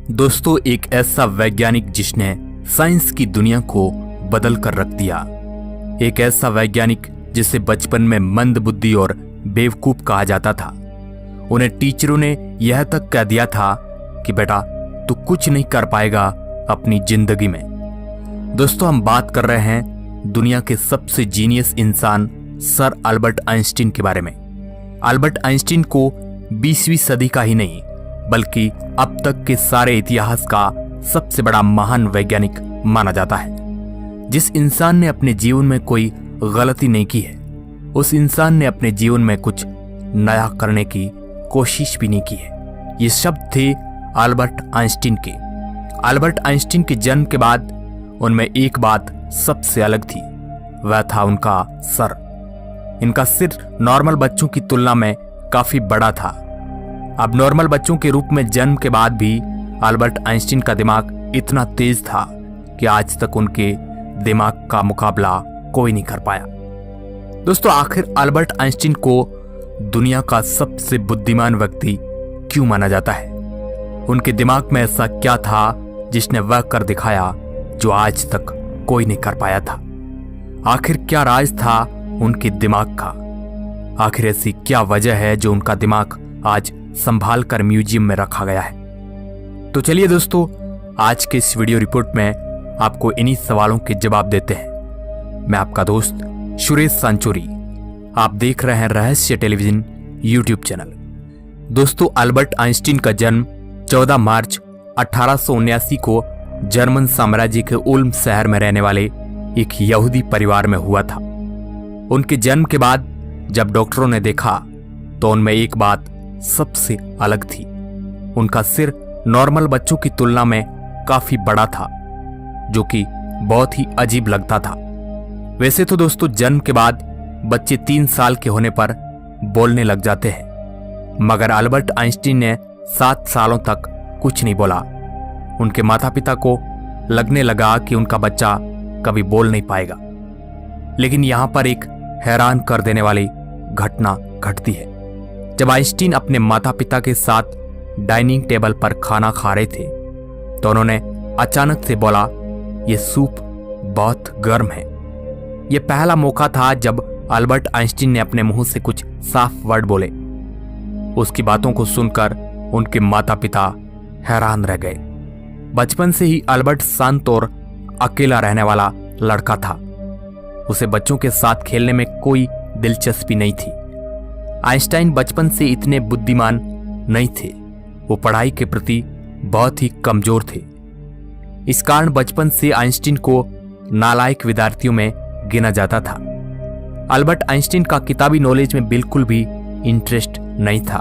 दोस्तों, एक ऐसा वैज्ञानिक जिसने साइंस की दुनिया को बदल कर रख दिया। एक ऐसा वैज्ञानिक जिसे बचपन में मंदबुद्धि और बेवकूफ कहा जाता था। उन्हें टीचरों ने यह तक कह दिया था कि बेटा तू कुछ नहीं कर पाएगा अपनी जिंदगी में। दोस्तों, हम बात कर रहे हैं दुनिया के सबसे जीनियस इंसान सर अल्बर्ट आइंस्टीन के बारे में। अल्बर्ट आइंस्टीन को 20वीं सदी का ही नहीं बल्कि अब तक के सारे इतिहास का सबसे बड़ा महान वैज्ञानिक माना जाता है। जिस इंसान ने अपने जीवन में कोई गलती नहीं की है, उस इंसान ने अपने जीवन में कुछ नया करने की कोशिश भी नहीं की है। ये शब्द थे अल्बर्ट आइंस्टीन के। अल्बर्ट आइंस्टीन के जन्म के बाद उनमें एक बात सबसे अलग थी, वह था उनका सर। इनका सिर नॉर्मल बच्चों की तुलना में काफी बड़ा था। अब नॉर्मल बच्चों के रूप में जन्म के बाद भी अल्बर्ट आइंस्टीन का दिमाग इतना तेज था कि आज तक उनके दिमाग का मुकाबला कोई नहीं कर पाया। दोस्तों, आखिर अल्बर्ट आइंस्टीन को दुनिया का सबसे बुद्धिमान व्यक्ति क्यों माना जाता है? उनके दिमाग में ऐसा क्या था जिसने वह कर दिखाया जो आज तक कोई नहीं कर पाया था? आखिर क्या राज था उनके दिमाग का? आखिर ऐसी क्या वजह है जो उनका दिमाग आज संभाल कर म्यूजियम में रखा गया है? तो चलिए दोस्तों, आज के इस वीडियो रिपोर्ट में आपको इन्हीं सवालों के जवाब देते हैं। मैं आपका दोस्त सुरेश सांचोरी। आप देख रहे हैं रहस्य टेलीविजन यूट्यूब चैनल। दोस्तों, अल्बर्ट आइंस्टीन का जन्म 14 मार्च 1879 को जर्मन साम्राज्य के उल्म शहर में रहने वाले एक यहूदी परिवार में हुआ था। उनके जन्म के बाद जब डॉक्टरों ने देखा तो उनमें एक बात सबसे अलग थी। उनका सिर नॉर्मल बच्चों की तुलना में काफी बड़ा था, जो कि बहुत ही अजीब लगता था। वैसे तो दोस्तों, जन्म के बाद बच्चे 3 साल के होने पर बोलने लग जाते हैं, मगर अल्बर्ट आइंस्टीन ने 7 सालों तक कुछ नहीं बोला। उनके माता पिता को लगने लगा कि उनका बच्चा कभी बोल नहीं पाएगा। लेकिन यहां पर एक हैरान कर देने वाली घटना घटती है। जब आइंस्टीन अपने माता पिता के साथ डाइनिंग टेबल पर खाना खा रहे थे तो उन्होंने अचानक से बोला, यह सूप बहुत गर्म है। यह पहला मौका था जब अल्बर्ट आइंस्टीन ने अपने मुंह से कुछ साफ वर्ड बोले। उसकी बातों को सुनकर उनके माता पिता हैरान रह गए। बचपन से ही अल्बर्ट शांत और अकेला रहने वाला लड़का था। उसे बच्चों के साथ खेलने में कोई दिलचस्पी नहीं थी। आइंस्टाइन बचपन से इतने बुद्धिमान नहीं थे। वो पढ़ाई के प्रति बहुत ही कमजोर थे। इस कारण बचपन से आइंस्टीन को नालायक विद्यार्थियों में गिना जाता था। अल्बर्ट आइंस्टीन का किताबी नॉलेज में बिल्कुल भी इंटरेस्ट नहीं था।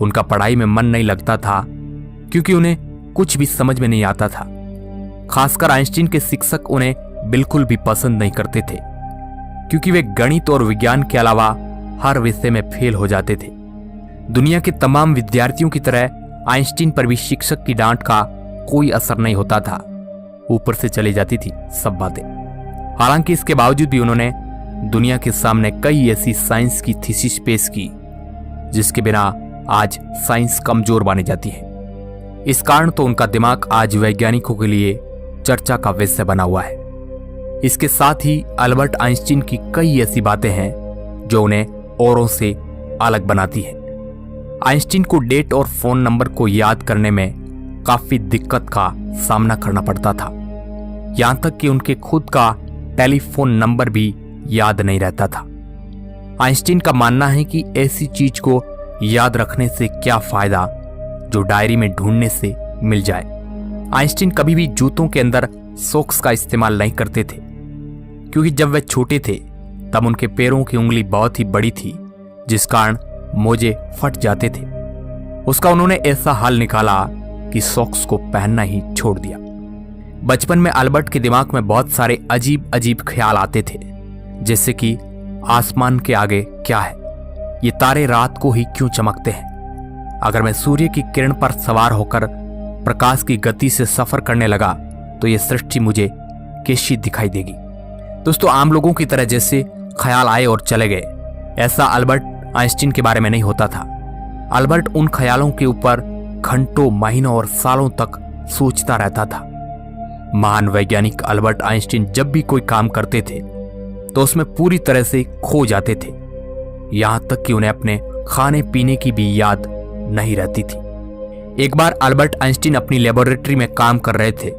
उनका पढ़ाई में मन नहीं लगता था क्योंकि उन्हें कुछ भी समझ में नहीं आता था। खासकर आइंस्टीन के शिक्षक उन्हें बिल्कुल भी पसंद नहीं करते थे क्योंकि वे गणित और विज्ञान के अलावा हर विषय में फेल हो जाते थे। दुनिया के तमाम विद्यार्थियों की तरह आइंस्टीन पर भी शिक्षक की डांट का कोई असर नहीं होता था। ऊपर से चली जाती थी सब बातें। हालांकि इसके बावजूद भी उन्होंने दुनिया के सामने कई ऐसी साइंस की थीसिस पेश की जिसके बिना आज साइंस कमजोर मानी जाती है। इस कारण तो उनका दिमाग आज वैज्ञानिकों के लिए चर्चा का विषय बना हुआ है। इसके साथ ही अल्बर्ट आइंस्टीन की कई ऐसी बातें हैं जो उन्हें औरों से अलग बनाती है। आइंस्टीन को डेट और फोन नंबर को याद करने में काफी दिक्कत का सामना करना पड़ता था। यहां तक कि उनके खुद का टेलीफोन नंबर भी याद नहीं रहता था। आइंस्टीन का मानना है कि ऐसी चीज को याद रखने से क्या फायदा जो डायरी में ढूंढने से मिल जाए। आइंस्टीन कभी भी जूतों के अंदर सॉक्स का इस्तेमाल नहीं करते थे क्योंकि जब वे छोटे थे तब उनके पैरों की उंगली बहुत ही बड़ी थी, जिस कारण मोजे फट जाते थे। उसका उन्होंने ऐसा हल निकाला कि सॉक्स को पहनना ही छोड़ दिया। बचपन में अल्बर्ट के दिमाग में बहुत सारे अजीब अजीब ख्याल आते थे, जैसे कि आसमान के आगे क्या है, ये तारे रात को ही क्यों चमकते हैं, अगर मैं सूर्य की किरण पर सवार होकर प्रकाश की गति से सफर करने लगा तो ये सृष्टि मुझे कैसी दिखाई देगी। दोस्तों, आम लोगों की तरह जैसे ख्याल आए और चले गए, ऐसा अल्बर्ट आइंस्टीन के बारे में नहीं होता था। अल्बर्ट उन ख्यालों के ऊपर घंटों, महीनों और सालों तक सोचता रहता था। महान वैज्ञानिक अल्बर्ट आइंस्टीन जब भी कोई काम करते थे तो उसमें पूरी तरह से खो जाते थे, यहां तक कि उन्हें अपने खाने पीने की भी याद नहीं रहती थी। एक बार अल्बर्ट आइंस्टीन अपनी लेबोरेटरी में काम कर रहे थे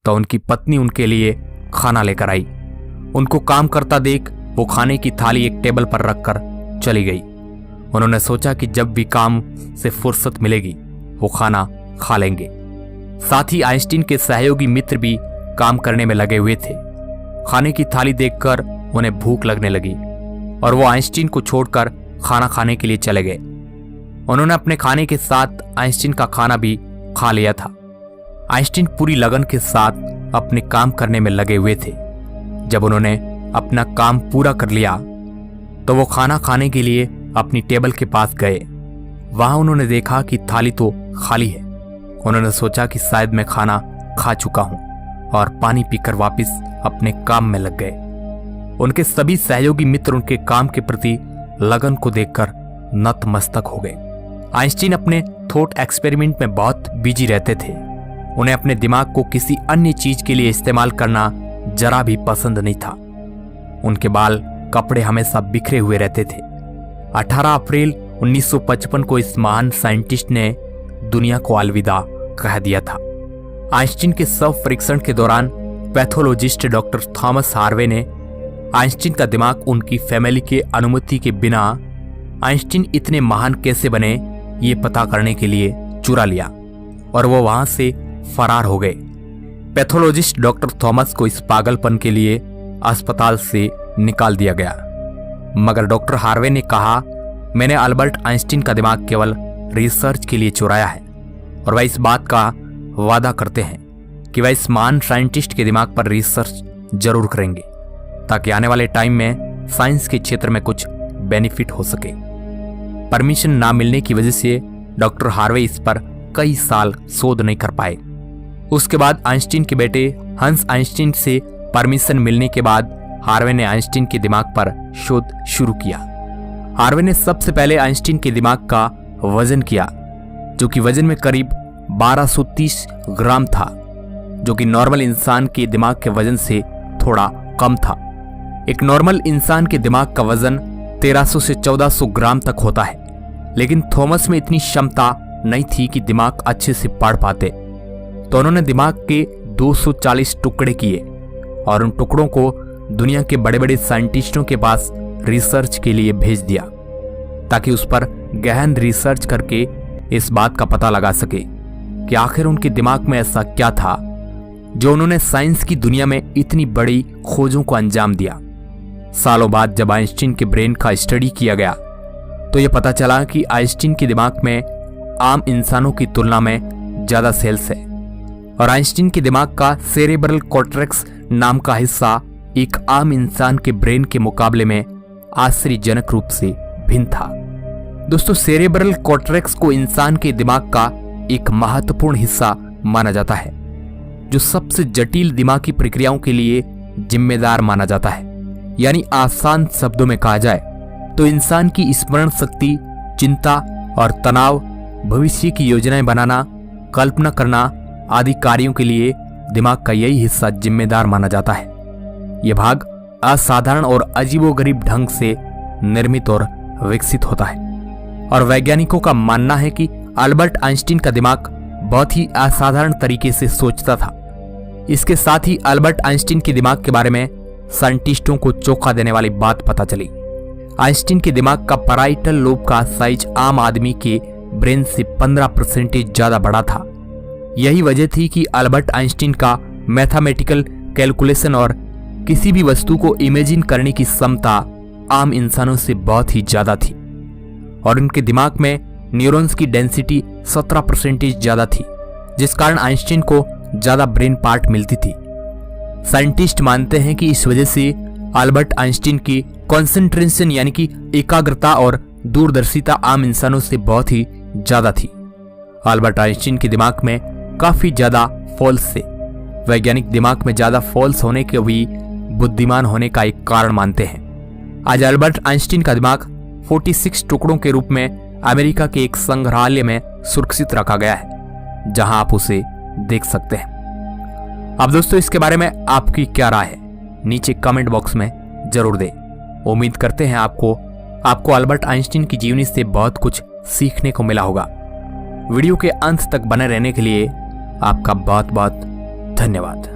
तो उनकी पत्नी उनके लिए खाना लेकर आई। उनको काम करता देख वो खाने की थाली एक टेबल पर रखकर चली गई। उन्होंने सोचा कि जब भी काम से फुर्सत मिलेगी वो खाना खा लेंगे। साथ ही आइंस्टीन के सहयोगी मित्र भी काम करने में लगे हुए थे। खाने की थाली देखकर उन्हें भूख लगने लगी और वो आइंस्टीन को छोड़कर खाना खाने के लिए चले गए। उन्होंने अपने खाने के साथ आइंस्टीन का खाना भी खा लिया था। आइंस्टीन पूरी लगन के साथ अपने काम करने में लगे हुए थे। जब उन्होंने अपना काम पूरा कर लिया तो वो खाना खाने के लिए अपनी टेबल के पास गए। वहां उन्होंने देखा कि थाली तो खाली है। उन्होंने सोचा कि शायद मैं खाना खा चुका हूं और पानी पीकर वापस अपने काम में लग गए। उनके सभी सहयोगी मित्र उनके काम के प्रति लगन को देखकर नतमस्तक हो गए। आइंस्टीन अपने थॉट एक्सपेरिमेंट में बहुत बिजी रहते थे। उन्हें अपने दिमाग को किसी अन्य चीज के लिए इस्तेमाल करना जरा भी पसंद नहीं था। उनके बाल, कपड़े हमेशा बिखरे हुए रहते थे। 18 अप्रैल 1955 को इस महान साइंटिस्ट ने दुनिया को अलविदा कह दिया था। आइंस्टीन के शव परीक्षण के दौरान पैथोलॉजिस्ट डॉक्टर थॉमस हार्वे ने आइंस्टीन का दिमाग उनकी फैमिली के अनुमति के बिना आइंस्टीन इतने महान कैसे बने ये पता करने के लिए चुरा लिया और वो वहां से फरार हो गए। पैथोलॉजिस्ट डॉक्टर थॉमस को इस पागलपन के लिए अस्पताल से निकाल दिया गया, मगर डॉक्टर हार्वे ने कहा, मैंने अल्बर्ट आइंस्टीन का दिमाग केवल रिसर्च के लिए चुराया है और वह इस बात का वादा करते हैं कि वह इस महान साइंटिस्ट के दिमाग पर रिसर्च जरूर करेंगे ताकि आने वाले टाइम में साइंस के क्षेत्र में कुछ बेनिफिट हो सके। परमिशन ना मिलने की वजह से डॉक्टर हार्वे इस पर कई साल शोध नहीं कर पाए। उसके बाद आइंस्टीन के बेटे हंस आइंस्टीन से परमिशन मिलने के बाद हार्वे ने आइंस्टीन के दिमाग पर शोध शुरू किया। हार्वे ने सबसे पहले आइंस्टीन के दिमाग का वजन किया, जो कि वजन में करीब 1230 ग्राम था, जो कि नॉर्मल इंसान के दिमाग के वजन से थोड़ा कम था। एक नॉर्मल इंसान के दिमाग का वजन 1300 से 1400 ग्राम तक होता है, लेकिन थॉमस में इतनी क्षमता नहीं थी कि दिमाग अच्छे से पढ़ पाते, तो उन्होंने दिमाग के 240 टुकड़े किए और उन टुकड़ों को दुनिया के बड़े बड़े साइंटिस्टों के पास रिसर्च के लिए भेज दिया ताकि उस पर गहन रिसर्च करके इस बात का पता लगा सके कि आखिर उनके दिमाग में ऐसा क्या था जो उन्होंने साइंस की दुनिया में इतनी बड़ी खोजों को अंजाम दिया। सालों बाद जब आइंस्टीन के ब्रेन का स्टडी किया गया तो यह पता चला कि आइंस्टीन के दिमाग में आम इंसानों की तुलना में ज्यादा सेल्स है और आइंस्टीन के दिमाग का सेरेब्रल कॉर्टेक्स नाम का हिस्सा एक आम इंसान के ब्रेन के मुकाबले में आश्चर्यजनक रूप से भिन्न था। दोस्तों, सेरेब्रल कॉर्टेक्स को इंसान के दिमाग का एक महत्वपूर्ण हिस्सा माना जाता है, जो सबसे जटिल दिमागी प्रक्रियाओं के लिए जिम्मेदार माना जाता है। यानी आसान शब्दों में कहा जाए तो इंसान की स्मरण शक्ति, चिंता और तनाव, भविष्य की योजनाएं बनाना, कल्पना करना आदि कार्यों के लिए दिमाग का यही हिस्सा जिम्मेदार माना जाता है। यह भाग असाधारण और अजीबोगरीब ढंग से निर्मित और विकसित होता है और वैज्ञानिकों का मानना है कि अल्बर्ट आइंस्टीन का दिमाग बहुत ही असाधारण तरीके से सोचता था। इसके साथ ही अल्बर्ट आइंस्टीन के दिमाग के बारे में साइंटिस्टों को चौंका देने वाली बात पता चली। आइंस्टीन के दिमाग का पैराइटल लोब का साइज आम आदमी के ब्रेन से 15% ज्यादा बड़ा था। यही वजह थी कि अल्बर्ट आइंस्टीन का मैथमेटिकल कैलकुलेशन और किसी भी वस्तु को इमेजिन करने की क्षमता आम इंसानों से बहुत ही ज्यादा थी और उनके दिमाग में न्यूरॉन्स की डेंसिटी 17% ज्यादा थी, जिस कारण आइंस्टीन को ज्यादा ब्रेन पार्ट मिलती थी। साइंटिस्ट मानते हैं कि इस वजह से अल्बर्ट आइंस्टीन की कंसंट्रेशन यानी कि एकाग्रता और दूरदर्शिता आम इंसानों से बहुत ही ज्यादा थी। अल्बर्ट आइंस्टीन के दिमाग में काफी ज्यादा फॉल्स थे। वैज्ञानिक दिमाग में ज्यादा फॉल्स होने के भी बुद्धिमान होने का एक कारण मानते हैं। आज अल्बर्ट आइंस्टीन का दिमाग 46 टुकड़ों के रूप में अमेरिका के एक संग्रहालय में सुरक्षित रखा गया है, जहां आप उसे देख सकते हैं। अब दोस्तों, इसके बारे में आपकी क्या राय है, नीचे कमेंट बॉक्स में जरूर दें। उम्मीद करते हैं आपको अल्बर्ट आइंस्टीन की जीवनी से बहुत कुछ सीखने को मिला होगा। वीडियो के अंत तक बने रहने के लिए आपका बहुत बहुत धन्यवाद।